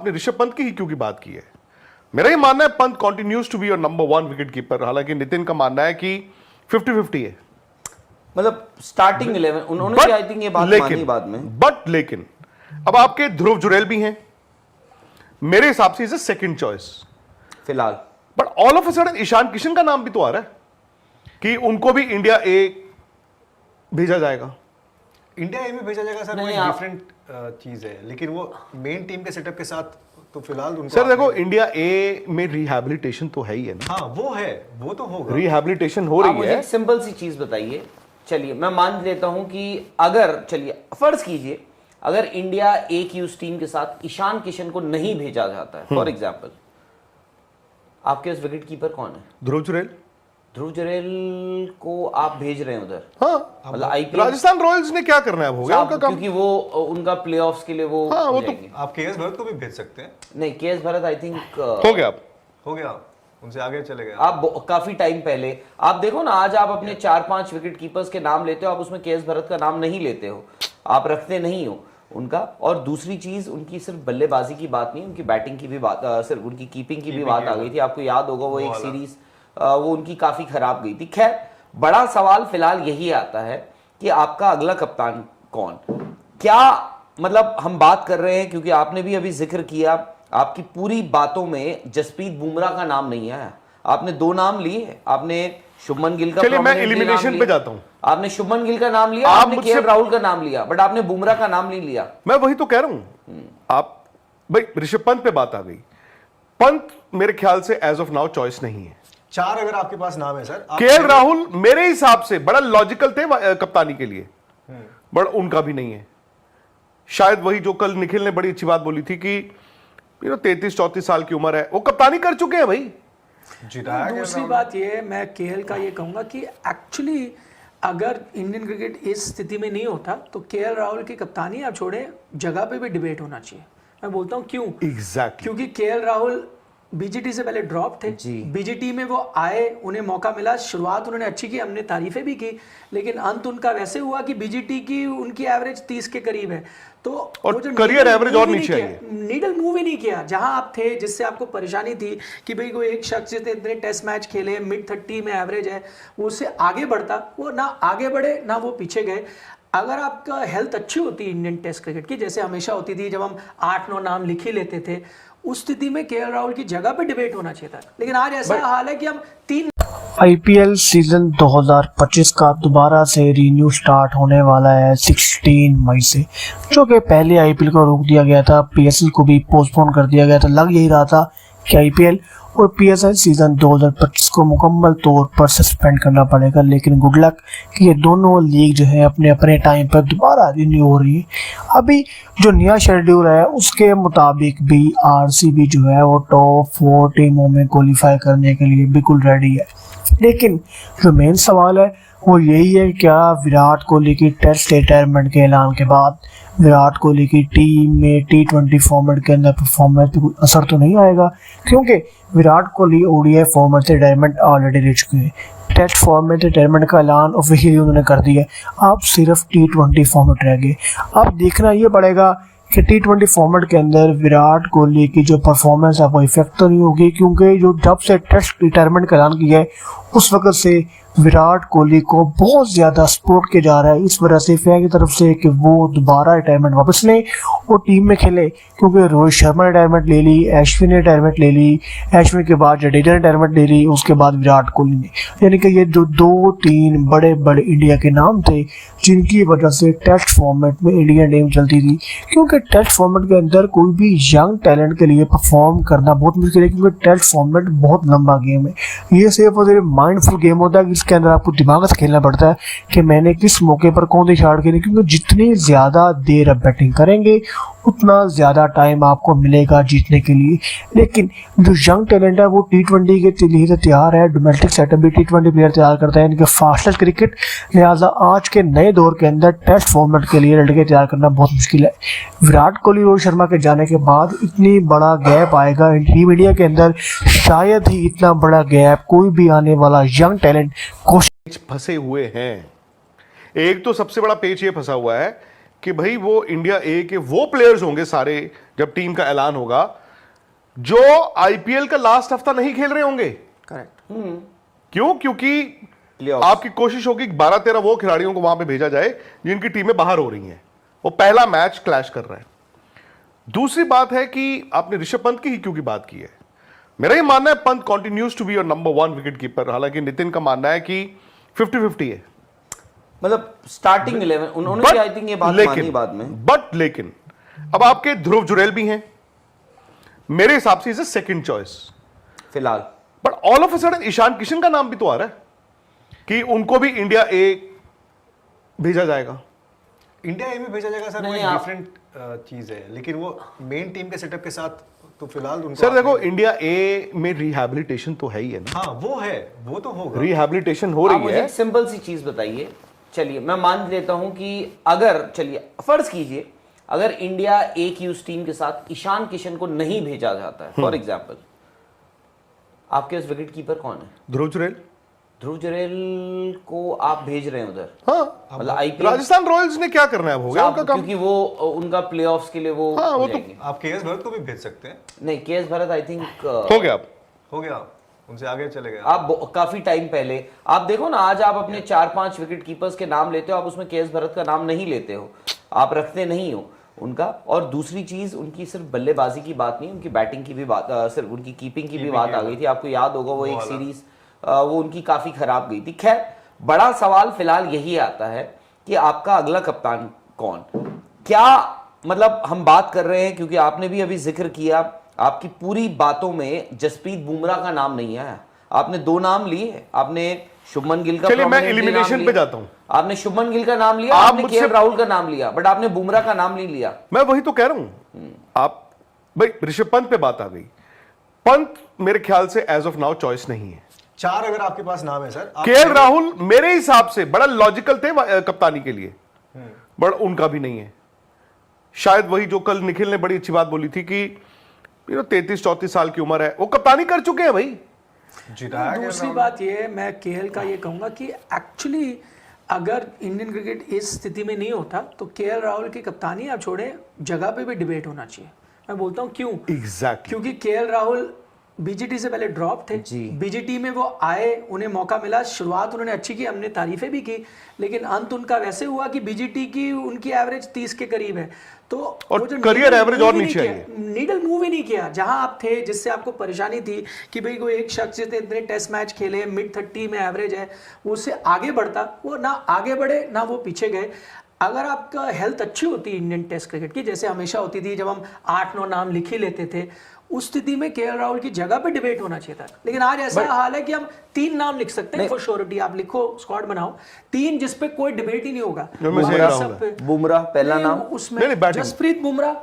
आपने ऋषभ पंत की ही क्योंकि बात की है, मेरा ये मानना है Pant continues to be your number 1 wicket keeper. हालांकि नितिन का मानना है कि 50-50 है, मतलब स्टार्टिंग 11 उन्होंने आई थिंक ये बात मानी बाद में। लेकिन अब आपके ध्रुव जुरैल भी हैं, मेरे हिसाब से इज अ सेकंड चॉइस फिलहाल। But all of a sudden Ishan Kishan का नाम भी तो आ रहा है कि उनको भी इंडिया ए भेजा जाएगा। इंडिया ए में भेजा जाएगा सर, वो डिफरेंट चीज है, लेकिन वो मेन टीम के सेटअप के साथ तो फिलहाल उनको सर देखो, इंडिया ए में रिहैबिलिटेशन तो है ही है ना। हाँ वो है, वो तो होगा, रिहैबिलिटेशन हो रही है। मुझे एक सिंपल सी चीज बताइए, चलिए मैं मान लेता हूं कि अगर, चलिए फर्ज कीजिए अगर इंडिया ए की उस टीम के साथ ईशान किशन को नहीं भेजा जाता है, फॉर एग्जाम्पल, आपके उस विकेट कीपर कौन है? ध्रुव जुरैल। ध्रुव जुरैल को आप भेज रहे हैं उधर? हाँ, मतलब आईपीएल राजस्थान रॉयल्स ने क्या करना है, हो गया उनका काम, क्योंकि वो उनका प्लेऑफ्स के लिए वो, हाँ, वो तो आप केएस भरत को भी भेज सकते हैं। नहीं, केएस भरत आई थिंक हो गया, उनसे आगे चले गए आप काफी टाइम पहले। आप देखो ना, आज आप अपने 4-5 विकेट कीपर्स के नाम लेते हो, आप उसमें केएस भरत का नाम नहीं लेते हो, आप रखते नहीं हो उनका। और दूसरी चीज, उनकी सिर्फ बल्लेबाजी की बात नहीं, उनकी बैटिंग की भी बात, सिर्फ उनकी कीपिंग की भी बात आ गई थी। आपको याद होगा वो एक सीरीज वो उनकी काफी खराब गई थी। खैर, बड़ा सवाल फिलहाल यही आता है कि आपका अगला कप्तान कौन, क्या मतलब हम बात कर रहे हैं, क्योंकि आपने भी अभी जिक्र किया, आपकी पूरी बातों में जसप्रीत बुमराह का नाम नहीं आया। आपने 2 नाम लिए, आपने शुभमन गिल का, चलिए मैं एलिमिनेशन पे जाता हूं। आपने शुभमन गिल का नाम लिया, आपने केएल राहुल का नाम लिया, बट आपने बुमराह का नाम नहीं लिया। मैं वही तो कह रहा हूं। आप भाई ऋषभ पंत पे बात आ गई, पंत मेरे ख्याल से एज ऑफ नाउ चॉइस नहीं है। 4 अगर आपके पास नाम है सर, केएल राहुल मेरे हिसाब से बड़ा लॉजिकल थे कप्तानी के लिए, बट उनका भी नहीं है। शायद वही जो कल निखिल ने बड़ी अच्छी बात बोली थी कि 33-34 साल की उम्र है, वो कप्तानी कर चुके हैं भाई। दूसरी बात ये, मैं केएल का ये कहूंगा कि एक्चुअली अगर इंडियन क्रिकेट इस स्थिति में नहीं होता तो केएल राहुल की कप्तानी आप छोड़े, जगह पे भी डिबेट होना चाहिए। मैं बोलता हूँ क्यों, एग्जैक्टली क्योंकि केएल राहुल बीजीटी से पहले ड्रॉप थे, बीजीटी में वो आए, उन्हें मौका मिला, शुरुआत उन्होंने अच्छी की, हमने तारीफें भी की, लेकिन अंत उनका वैसे हुआ कि बीजीटी की उनकी एवरेज 30 के करीब है। तो और करियर एवरेज और नीचे आई है, नीडल मूव ही नहीं किया। जहां आप थे, जिससे आपको परेशानी थी कि भाई कोई एक शख्स जितने इतने टेस्ट मैच खेले, मिड 30 में एवरेज है, वो उससे आगे बढ़ता, वो ना आगे बढ़े ना वो पीछे गए। अगर आपका हेल्थ अच्छी होती इंडियन टेस्ट क्रिकेट की, जैसे हमेशा होती थी, जब हम 8-9 नाम लिख ही लेते थे, उस स्थिति में केएल राहुल की जगह पे डिबेट होना चाहिए था। लेकिन आज ऐसा हाल है कि हम 3 आईपीएल सीजन 2025 का दोबारा से रीन्यू स्टार्ट होने वाला है 16 मई से, जो कि पहले आईपीएल को रोक दिया गया था, पीएसएल को भी पोस्टपोन कर दिया गया था। लग यही रहा था कि आईपीएल और पीएसएल सीजन 2025 को मुकम्मल तौर पर सस्पेंड करना पड़ेगा, लेकिन गुड लक कि ये दोनों लीग जो है अपने अपने टाइम पर दोबारा रिन्यू हो रही है। अभी जो नया शेड्यूल है उसके मुताबिक भी आरसीबी जो है वो टॉप 4 टीमों में क्वालिफाई करने के लिए बिल्कुल रेडी है। लेकिन जो मेन सवाल है वो यही है, क्या विराट कोहली की टेस्ट रिटायरमेंट के ऐलान के बाद विराट कोहली की टीम में T20 फॉर्मेट के अंदर परफॉर्मेंस पे कोई असर तो नहीं आएगा, क्योंकि विराट कोहली ओडीआई फॉर्मेट से रिटायरमेंट ऑलरेडी ले चुके हैं। टेस्ट फॉर्मेट रिटायरमेंट का ऐलान ऑफिशियली उन्होंने कर दिया, अब सिर्फ T20 फॉर्मेट रह गए। अब देखना ये पड़ेगा कि T20 फॉर्मेट के अंदर विराट कोहली की जो परफॉर्मेंस है वो इफेक्ट तो नहीं होगी, क्योंकि जो जब से टेस्ट रिटायरमेंट का ऐलान किया है उस वक्त से विराट कोहली को बहुत ज़्यादा सपोर्ट किया जा रहा है इस वजह से फेयर की तरफ से कि वो दोबारा रिटायरमेंट वापस लें और टीम में खेले, क्योंकि रोहित शर्मा रिटायरमेंट ले ली, अश्विन ने रिटायरमेंट ले ली, अश्विन के बाद जडेजा ने रिटायरमेंट ले ली, उसके बाद विराट कोहली ने, यानी कि ये जो 2-3 बड़े बड़े इंडिया के नाम थे जिनकी वजह से टेस्ट फॉर्मेट में इंडियन टीम चलती थी। क्योंकि टेस्ट फॉर्मेट के अंदर कोई भी यंग टैलेंट के लिए परफॉर्म करना बहुत मुश्किल है, क्योंकि टेस्ट फॉर्मेट बहुत लंबा गेम है। ये सिर्फ और सिर्फ माइंडफुल गेम होता है, इसके अंदर आपको दिमाग से खेलना पड़ता है कि मैंने किस मौके पर कौन सी शॉट खेली, क्योंकि जितनी ज़्यादा देर आप बैटिंग करेंगे उतना ज़्यादा टाइम आपको मिलेगा जीतने के लिए। लेकिन जो यंग टैलेंट है वो T20 के लिए तो तैयार है, डोमेस्टिक सेटअप भी T20 प्लेयर तैयार करता है, इनके फास्टेस्ट क्रिकेट, लिहाजा आज के नए दौर के अंदर टेस्ट फॉर्मेट के लिए लड़के तैयार करना बहुत मुश्किल है। विराट कोहली और शर्मा के जाने के बाद इतनी बड़ा गैप आएगा टीम इंडिया के अंदर, शायद ही इतना बड़ा गैप कोई भी आने वाला यंग टैलेंट फंसे हुए हैं। एक तो सबसे बड़ा पेच ये फंसा हुआ है कि भाई वो इंडिया ए के वो प्लेयर्स होंगे सारे जब टीम का ऐलान होगा, जो आईपीएल का लास्ट हफ्ता नहीं खेल रहे होंगे। करेक्ट। क्यों? क्योंकि Playoffs। आपकी कोशिश होगी 12-13 वो खिलाड़ियों को वहां पे भेजा जाए जिनकी टीमें बाहर हो रही हैं। वो पहला मैच क्लैश कर रहा है। दूसरी बात है कि आपने ऋषभ पंत की ही क्यों की बात की है। मेरा ये मानना है Pant continues to be your number 1 wicket keeper, हालांकि नितिन का मानना है कि 50-50 है। मतलब स्टार्टिंग 11 उन्होंने भी आई थिंक ये बात मानी बाद में। लेकिन अब आपके ध्रुव जुरैल भी हैं, मेरे हिसाब से इज अ सेकंड चॉइस फिलहाल। But all of a sudden Ishan Kishan का नाम भी तो आ रहा है कि उनको भी इंडिया ए भेजा जाएगा। इंडिया ए में भेजा जाएगा सर, वो नहीं, एक आप- डिफरेंट चीज है, लेकिन वो मेन टीम के सेटअप के साथ तो फिलहाल उनको सर देखो, इंडिया ए में रिहैबिलिटेशन तो है ही है ना, हाँ वो है, वो तो होगा। रिहैबिलिटेशन हो आप रही मुझे है। एक सिंपल सी चीज बताइए। चलिए मैं मान लेता हूं कि अगर, चलिए फर्ज कीजिए अगर इंडिया ए की उस टीम के साथ ईशान किशन को नहीं भेजा जाता है, फॉर एग्जाम्पल, आपके उस विकेट कीपर कौन है? ध्रुव जुरैल। ध्रुव जुरैल को आप भेज रहे हैं उधर, हाँ, मतलब आईपीएल, राजस्थान रॉयल्स ने क्या करना है, अब हो गया उनका काम। क्योंकि वो उनका प्लेऑफ्स के लिए वो हाँ, वो हो तो- जाएंगे। आप केएस भरत को भी भेज सकते हैं, नहीं, केएस भरत आई थिंक हो गया अब। हो गया, उनसे आगे चले गए। आप काफी टाइम पहले आप देखो ना, आज आप अपने 4-5 विकेट कीपर्स के नाम लेते हो, आप उसमें केएस भरत का नाम नहीं लेते हो, आप रखते नहीं हो उनका। और दूसरी चीज, उनकी सिर्फ बल्लेबाजी की बात नहीं, उनकी बैटिंग की भी बात, सिर्फ उनकी कीपिंग की भी बात आ गई थी। आपको याद होगा वो एक सीरीज वो उनकी काफी खराब गई थी। खैर, बड़ा सवाल फिलहाल यही आता है कि आपका अगला कप्तान कौन, क्या मतलब हम बात कर रहे हैं, क्योंकि आपने भी अभी जिक्र किया, आपकी पूरी बातों में जसप्रीत बुमराह का नाम नहीं आया। आपने 2 नाम लिए, आपने शुभमन गिल का, चलिए मैं prominently नाम एलिमिनेशन लिया। पे जाता हूं। आपने शुभमन गिल का नाम लिया, आप आपने मुझसे- केएल राहुल का नाम लिया, बट आपने बुमराह का नाम नहीं लिया। मैं वही तो कह रहा हूं। आप भाई ऋषभ पंत पे बात आ गई, पंत मेरे ख्याल से एज ऑफ नाउ चॉइस नहीं है। 4 अगर आपके पास नाम है सर, आप केएल राहुल मेरे हिसाब से बड़ा लॉजिकल थे कप्तानी के लिए, बट उनका भी नहीं है। शायद वही जो कल निखिल ने बड़ी अच्छी बात बोली थी कि 33-34 साल की उम्र है, वो कप्तानी कर चुके हैं भाई। जिताया गया दूसरी राहुल। बात ये है, मैं केएल का ये कहूंगा कि एक्चुअली अगर इंडियन क्रिकेट इस स्थिति में नहीं होता तो केएल राहुल की कप्तानी आप छोड़े, जगह पे भी डिबेट होना चाहिए। मैं बोलता हूँ क्यों, एग्जैक्टली। क्योंकि केएल राहुल बीजीटी से पहले ड्रॉप थे, बीजीटी में वो आए, उन्हें मौका मिला, शुरुआत उन्होंने अच्छी की, हमने तारीफें भी की, लेकिन अंत उनका वैसे हुआ कि बीजीटी की उनकी एवरेज 30 के करीब है। तो और वो जो career needle average move और ही नहीं नीचे आई किया, नीडल मूव ही नहीं किया। जहां आप थे, जिससे आपको परेशानी थी कि भाई कोई एक शख्स जितने इतने टेस्ट मैच खेले, मिड 30 में एवरेज है, उससे आगे बढ़ता, वो ना आगे बढ़े ना वो पीछे गए। अगर आपका हेल्थ अच्छी होती इंडियन टेस्ट क्रिकेट की, जैसे हमेशा होती थी, जब हम 8-9 नाम लिख ही लेते थे, उस स्थिति में केएल राहुल की जगह पे डिबेट होना चाहिए था। लेकिन आज ऐसा हाल है कि हम 3 नाम लिख सकते हैं फॉर श्योरिटी। आप लिखो, स्क्वाड बनाओ 3 जिसपे कोई डिबेट ही नहीं होगा। जो में से बाकी राहुल सब पे- बुमराह पहला नहीं, नाम, उसमें नहीं, batting। जसप्रीत बुमराह